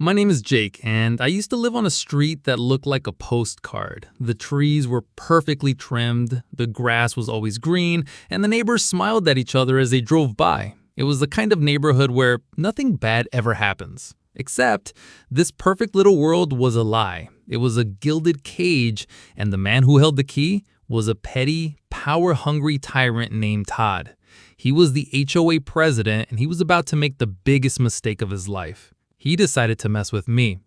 My name is Jake, and I used to live on a street that looked like a postcard. The trees were perfectly trimmed, the grass was always green, and the neighbors smiled at each other as they drove by. It was the kind of neighborhood where nothing bad ever happens. Except, this perfect little world was a lie. It was a gilded cage, and the man who held the key was a petty, power-hungry tyrant named Todd. He was the HOA president, and he was about to make the biggest mistake of his life. He decided to mess with me.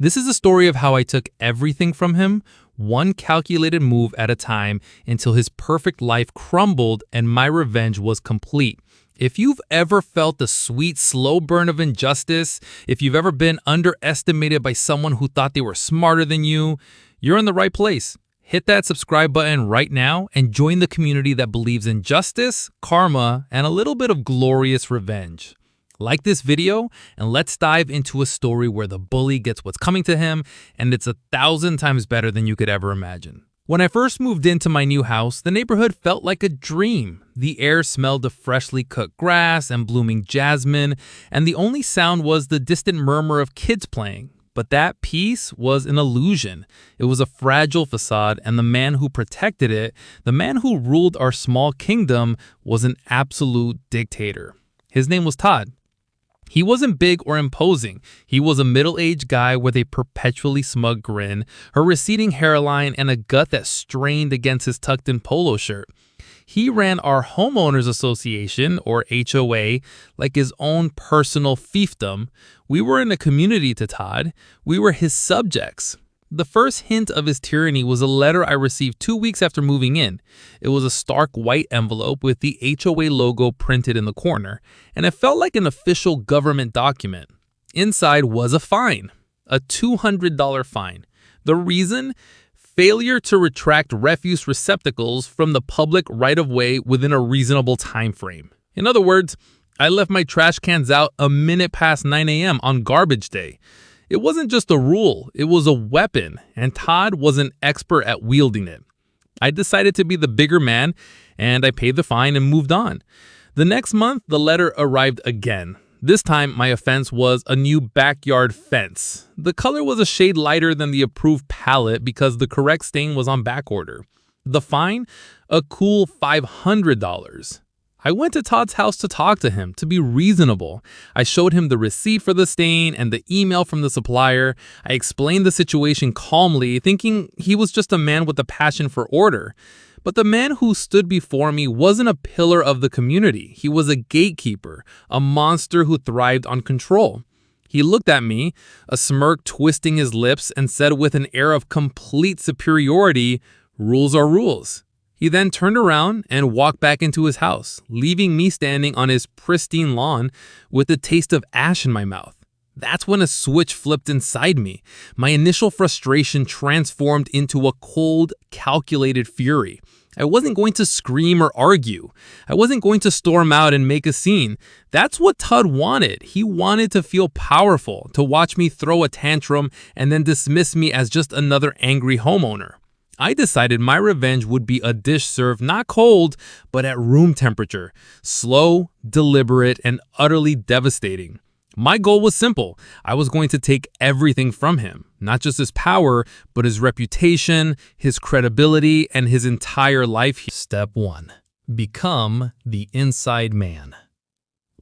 This is a story of how I took everything from him, one calculated move at a time, until his perfect life crumbled and my revenge was complete. If you've ever felt the sweet, slow burn of injustice, if you've ever been underestimated by someone who thought they were smarter than you, you're in the right place. Hit that subscribe button right now and join the community that believes in justice, karma, and a little bit of glorious revenge. Like this video, and let's dive into a story where the bully gets what's coming to him, and it's 1,000 times better than you could ever imagine. When I first moved into my new house, the neighborhood felt like a dream. The air smelled of freshly cut grass and blooming jasmine, and the only sound was the distant murmur of kids playing. But that peace was an illusion. It was a fragile facade, and the man who protected it, the man who ruled our small kingdom, was an absolute dictator. His name was Todd. He wasn't big or imposing. He was a middle-aged guy with a perpetually smug grin, a receding hairline, and a gut that strained against his tucked-in polo shirt. He ran our homeowners association, or HOA, like his own personal fiefdom. We were in a community to Todd. We were his subjects. The first hint of his tyranny was a letter I received 2 weeks after moving in. It was a stark white envelope with the HOA logo printed in the corner, and it felt like an official government document. Inside was a fine, a $200 fine. The reason? Failure to retract refuse receptacles from the public right-of-way within a reasonable time frame. In other words, I left my trash cans out a minute past 9 a.m. on garbage day. It wasn't just a rule, it was a weapon, and Todd was an expert at wielding it. I decided to be the bigger man, and I paid the fine and moved on. The next month, the letter arrived again. This time, my offense was a new backyard fence. The color was a shade lighter than the approved palette because the correct stain was on back order. The fine? A cool $500. I went to Todd's house to talk to him, to be reasonable. I showed him the receipt for the stain and the email from the supplier. I explained the situation calmly, thinking he was just a man with a passion for order. But the man who stood before me wasn't a pillar of the community. He was a gatekeeper, a monster who thrived on control. He looked at me, a smirk twisting his lips, and said with an air of complete superiority, "Rules are rules." He then turned around and walked back into his house, leaving me standing on his pristine lawn with the taste of ash in my mouth. That's when a switch flipped inside me. My initial frustration transformed into a cold, calculated fury. I wasn't going to scream or argue. I wasn't going to storm out and make a scene. That's what Todd wanted. He wanted to feel powerful, to watch me throw a tantrum and then dismiss me as just another angry homeowner. I decided my revenge would be a dish served not cold, but at room temperature. Slow, deliberate, and utterly devastating. My goal was simple. I was going to take everything from him. Not just his power, but his reputation, his credibility, and his entire life. Step 1. Become the inside man.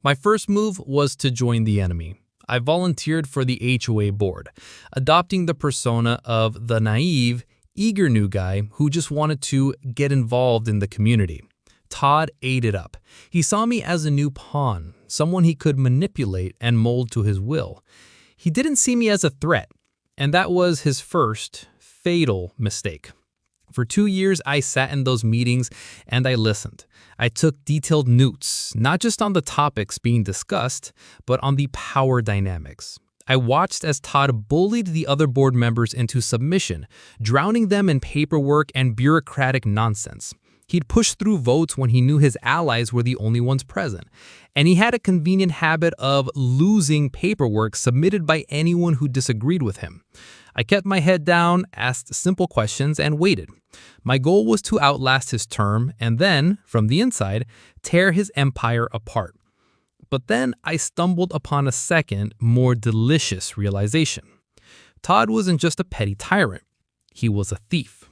My first move was to join the enemy. I volunteered for the HOA board, adopting the persona of the naive, eager new guy who just wanted to get involved in the community. Todd ate it up. He saw me as a new pawn, someone he could manipulate and mold to his will. He didn't see me as a threat, and that was his first fatal mistake. For 2 years, I sat in those meetings and I listened. I took detailed notes, not just on the topics being discussed, but on the power dynamics. I watched as Todd bullied the other board members into submission, drowning them in paperwork and bureaucratic nonsense. He'd push through votes when he knew his allies were the only ones present. And he had a convenient habit of losing paperwork submitted by anyone who disagreed with him. I kept my head down, asked simple questions, and waited. My goal was to outlast his term and then, from the inside, tear his empire apart. But then I stumbled upon a second, more delicious realization. Todd wasn't just a petty tyrant. He was a thief.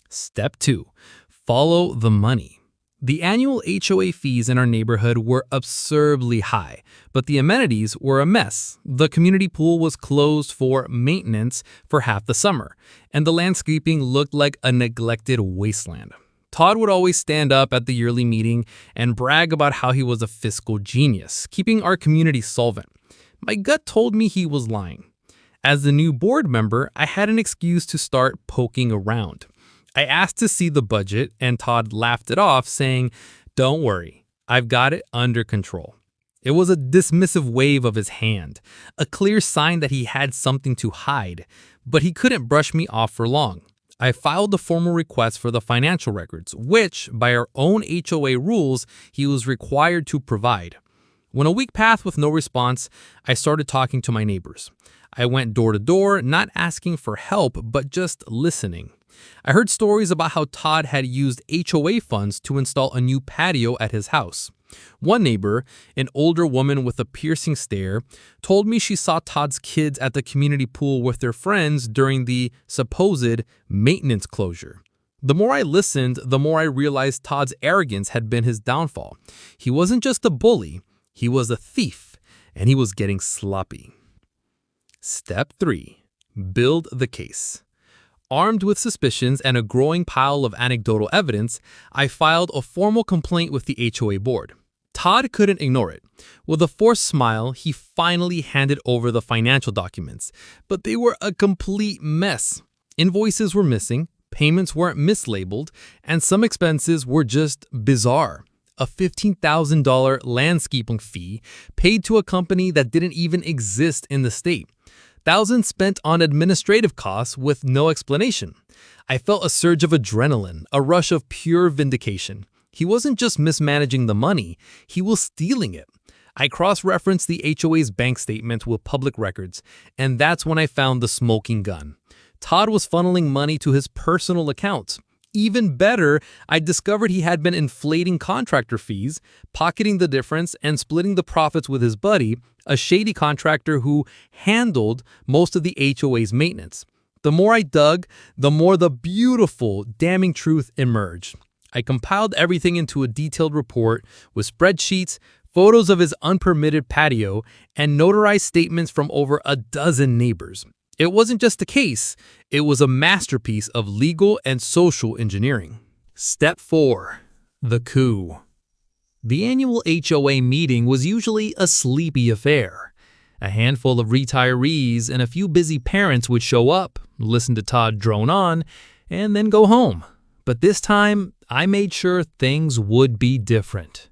Step 2. Follow the money. The annual HOA fees in our neighborhood were absurdly high, but the amenities were a mess. The community pool was closed for maintenance for half the summer, and the landscaping looked like a neglected wasteland. Todd would always stand up at the yearly meeting and brag about how he was a fiscal genius, keeping our community solvent. My gut told me he was lying. As the new board member, I had an excuse to start poking around. I asked to see the budget, and Todd laughed it off, saying, "Don't worry, I've got it under control." It was a dismissive wave of his hand, a clear sign that he had something to hide, but he couldn't brush me off for long. I filed a formal request for the financial records, which, by our own HOA rules, he was required to provide. When a week passed with no response, I started talking to my neighbors. I went door to door, not asking for help, but just listening. I heard stories about how Todd had used HOA funds to install a new patio at his house. One neighbor, an older woman with a piercing stare, told me she saw Todd's kids at the community pool with their friends during the supposed maintenance closure. The more I listened, the more I realized Todd's arrogance had been his downfall. He wasn't just a bully, he was a thief, and he was getting sloppy. Step 3. Build the case. Armed with suspicions and a growing pile of anecdotal evidence, I filed a formal complaint with the HOA board. Todd couldn't ignore it. With a forced smile, he finally handed over the financial documents, but they were a complete mess. Invoices were missing, payments weren't mislabeled, and some expenses were just bizarre. A $15,000 landscaping fee paid to a company that didn't even exist in the state. Thousands spent on administrative costs with no explanation. I felt a surge of adrenaline, a rush of pure vindication. He wasn't just mismanaging the money, he was stealing it. I cross-referenced the HOA's bank statement with public records, and that's when I found the smoking gun. Todd was funneling money to his personal accounts. Even better, I discovered he had been inflating contractor fees, pocketing the difference, and splitting the profits with his buddy, a shady contractor who handled most of the HOA's maintenance. The more I dug, the more the beautiful, damning truth emerged. I compiled everything into a detailed report with spreadsheets, photos of his unpermitted patio, and notarized statements from over a dozen neighbors. It wasn't just a case, it was a masterpiece of legal and social engineering. Step 4. The coup. The annual HOA meeting was usually a sleepy affair. A handful of retirees and a few busy parents would show up, listen to Todd drone on, and then go home. But this time, I made sure things would be different.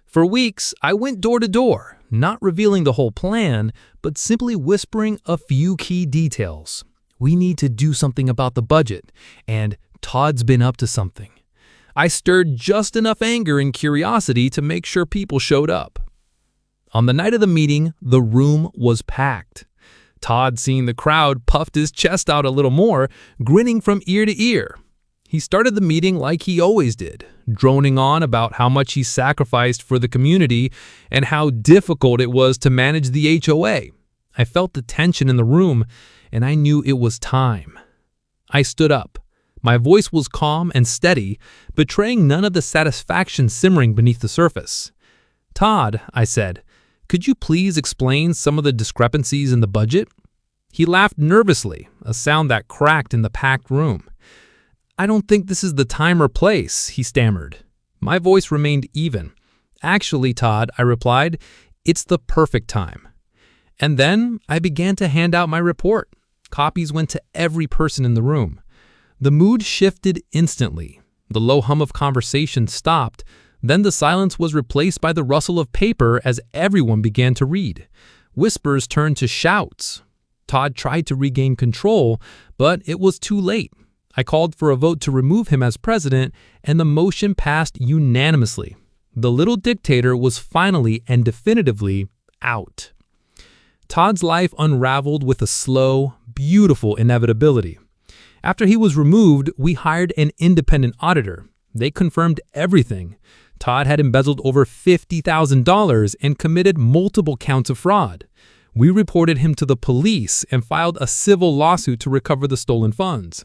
For weeks, I went door to door, not revealing the whole plan, but simply whispering a few key details. We need to do something about the budget, and Todd's been up to something. I stirred just enough anger and curiosity to make sure people showed up. On the night of the meeting, the room was packed. Todd, seeing the crowd, puffed his chest out a little more, grinning from ear to ear. He started the meeting like he always did, droning on about how much he sacrificed for the community and how difficult it was to manage the HOA. I felt the tension in the room, and I knew it was time. I stood up. My voice was calm and steady, betraying none of the satisfaction simmering beneath the surface. "Todd," I said, "could you please explain some of the discrepancies in the budget?" He laughed nervously, a sound that cracked in the packed room. "I don't think this is the time or place," he stammered. My voice remained even. "Actually, Todd," I replied, "it's the perfect time." And then I began to hand out my report. Copies went to every person in the room. The mood shifted instantly. The low hum of conversation stopped. Then the silence was replaced by the rustle of paper as everyone began to read. Whispers turned to shouts. Todd tried to regain control, but it was too late. I called for a vote to remove him as president, and the motion passed unanimously. The little dictator was finally and definitively out. Todd's life unraveled with a slow, beautiful inevitability. After he was removed, we hired an independent auditor. They confirmed everything. Todd had embezzled over $50,000 and committed multiple counts of fraud. We reported him to the police and filed a civil lawsuit to recover the stolen funds.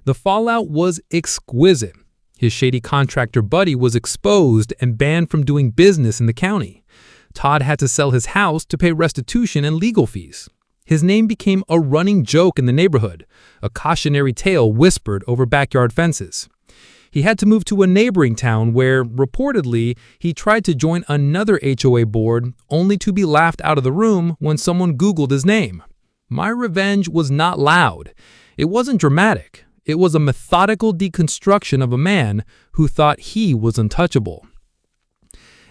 The fallout was exquisite. His shady contractor buddy was exposed and banned from doing business in the county. Todd had to sell his house to pay restitution and legal fees. His name became a running joke in the neighborhood, a cautionary tale whispered over backyard fences. He had to move to a neighboring town where, reportedly, he tried to join another HOA board only to be laughed out of the room when someone Googled his name. My revenge was not loud. It wasn't dramatic. It was a methodical deconstruction of a man who thought he was untouchable.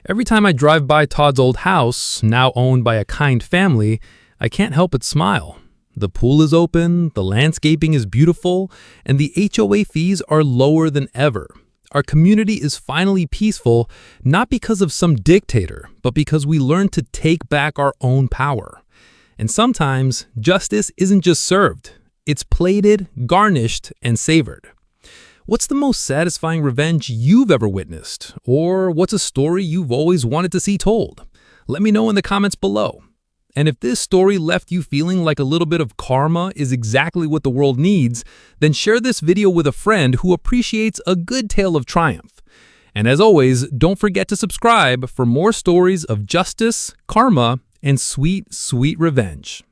Every time I drive by Todd's old house, now owned by a kind family, I can't help but smile. The pool is open, the landscaping is beautiful, and the HOA fees are lower than ever. Our community is finally peaceful, not because of some dictator, but because we learned to take back our own power. And sometimes, justice isn't just served. It's plated, garnished, and savored. What's the most satisfying revenge you've ever witnessed? Or what's a story you've always wanted to see told? Let me know in the comments below. And if this story left you feeling like a little bit of karma is exactly what the world needs, then share this video with a friend who appreciates a good tale of triumph. And as always, don't forget to subscribe for more stories of justice, karma, and sweet, sweet revenge.